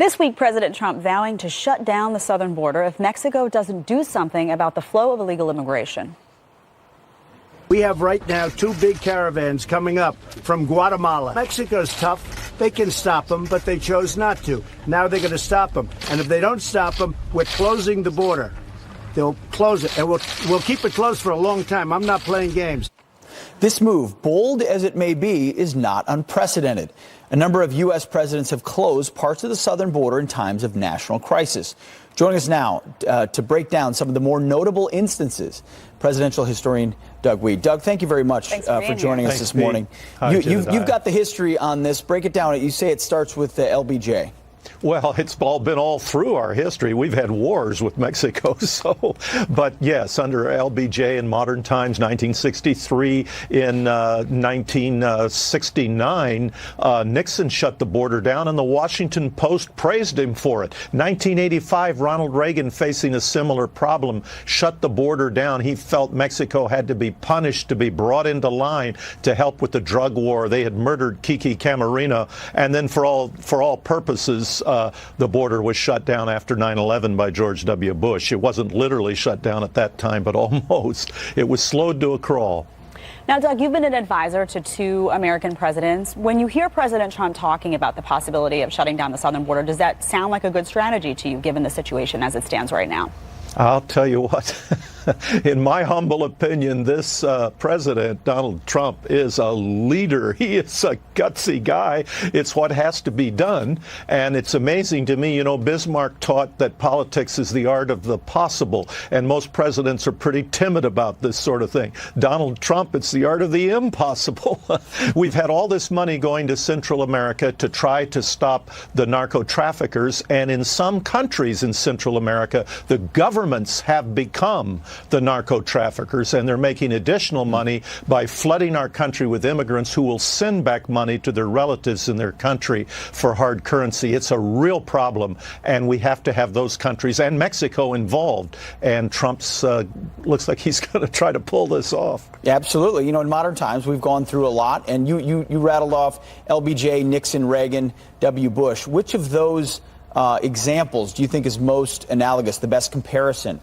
This week, President Trump vowing to shut down the southern border if Mexico doesn't do something about the flow of illegal immigration. We have right now 2 big caravans coming up from Guatemala. Mexico's tough. They can stop them, but they chose not to. Now they're going to stop them. And if they don't stop them, we're closing the border. They'll close it, and we'll keep it closed for a long time. I'm not playing games. This move, bold as it may be, is not unprecedented. A number of U.S. presidents have closed parts of the southern border in times of national crisis. Joining us now to break down some of the more notable instances, presidential historian Doug Wead. Doug, thank you very much for joining us this morning. You've got the history on this. Break it down. You say it starts with the LBJ. Well, it's been all through our history. We've had wars with Mexico. But yes, under LBJ in modern times, 1963, in 1969, Nixon shut the border down, and the Washington Post praised him for it. 1985, Ronald Reagan, facing a similar problem, shut the border down. He felt Mexico had to be punished, to be brought into line to help with the drug war. They had murdered Kiki Camarena, and then for all purposes, the border was shut down after 9/11 by George W. Bush. It wasn't literally shut down at that time, but almost. It was slowed to a crawl. Now, Doug, you've been an advisor to 2 American presidents. When you hear President Trump talking about the possibility of shutting down the southern border, does that sound like a good strategy to you, given the situation as it stands right now? I'll tell you what, in my humble opinion, this president, Donald Trump, is a leader. He is a gutsy guy. It's what has to be done. And it's amazing to me, Bismarck taught that politics is the art of the possible. And most presidents are pretty timid about this sort of thing. Donald Trump, it's the art of the impossible. We've had all this money going to Central America to try to stop the narco traffickers. And in some countries in Central America, the governments have become the narco traffickers, and they're making additional money by flooding our country with immigrants who will send back money to their relatives in their country for hard currency. It's a real problem, and we have to have those countries and Mexico involved. And Trump's looks like he's going to try to pull this off. Yeah, absolutely. In modern times, we've gone through a lot, and you rattled off LBJ, Nixon, Reagan, W. Bush. Which of those examples do you think is most analogous, the best comparison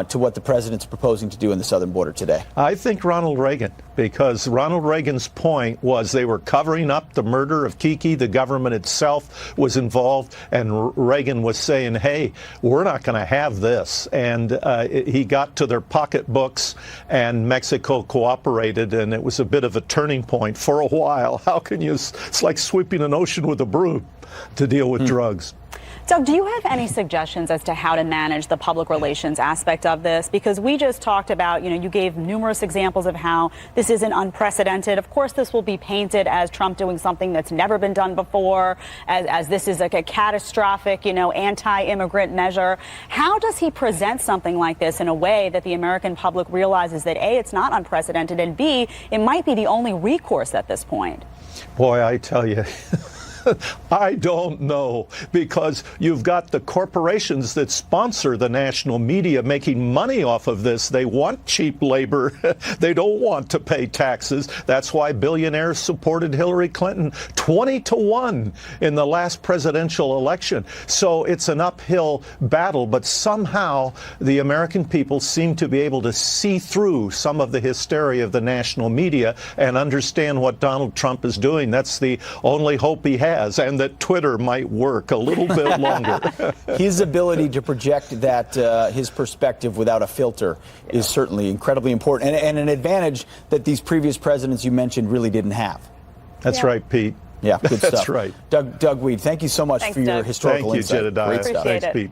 to what the president's proposing to do in the southern border today? I think Ronald Reagan, because Ronald Reagan's point was they were covering up the murder of Kiki. The government itself was involved, and Reagan was saying, hey, we're not going to have this. And he got to their pocketbooks, and Mexico cooperated, and it was a bit of a turning point for a while. How can you? It's like sweeping an ocean with a broom to deal with drugs. Doug, do you have any suggestions as to how to manage the public relations aspect of this? Because we just talked about, you gave numerous examples of how this isn't unprecedented. Of course, this will be painted as Trump doing something that's never been done before, as this is like a catastrophic, anti-immigrant measure. How does he present something like this in a way that the American public realizes that A, it's not unprecedented, and B, it might be the only recourse at this point? Boy, I tell you. I don't know, because you've got the corporations that sponsor the national media making money off of this. They want cheap labor. They don't want to pay taxes. That's why billionaires supported Hillary Clinton 20-1 in the last presidential election. So it's an uphill battle, but somehow the American people seem to be able to see through some of the hysteria of the national media and understand what Donald Trump is doing. That's the only hope he has. And that Twitter might work a little bit longer. His ability to project that his perspective without a filter is certainly incredibly important, and an advantage that these previous presidents you mentioned really didn't have. That's right, Pete. Yeah, good stuff. That's right. Doug Wead, thank you so much for your historical insight. Thank you, Jedediah. Appreciate Thanks, it. Pete.